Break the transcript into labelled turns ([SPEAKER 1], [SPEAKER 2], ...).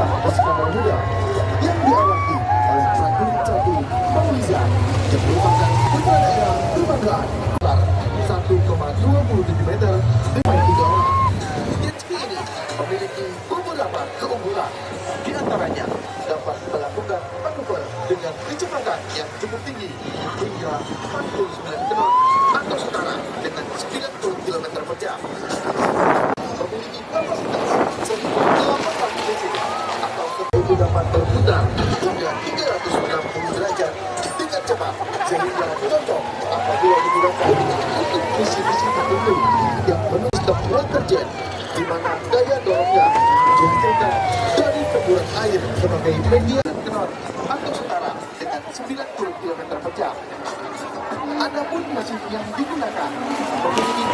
[SPEAKER 1] pasukan Iskandar Muda yang diawaki oleh prajurit-prajurit Maulizia yang merupakan putra daerah kebanggaan 1,27 meter dengan 3 orang. Jet ski ini memiliki beberapa keunggulan, di antaranya dapat melakukan manuver dengan kecepatan yang cukup tinggi hingga 49 knot atau setara dengan 90 km per jam. Memiliki kapasitas 1.8 cc atau itu dapat berputar hingga 360 derajat dengan cepat sehingga cocok apabila digunakan untuk misi-misi tertentu yang penuh water jet, di mana daya dorongnya dihasilkan dari semburan air sebagai media knot atau setara dengan 90 km per jam. Adapun mesin yang digunakan memiliki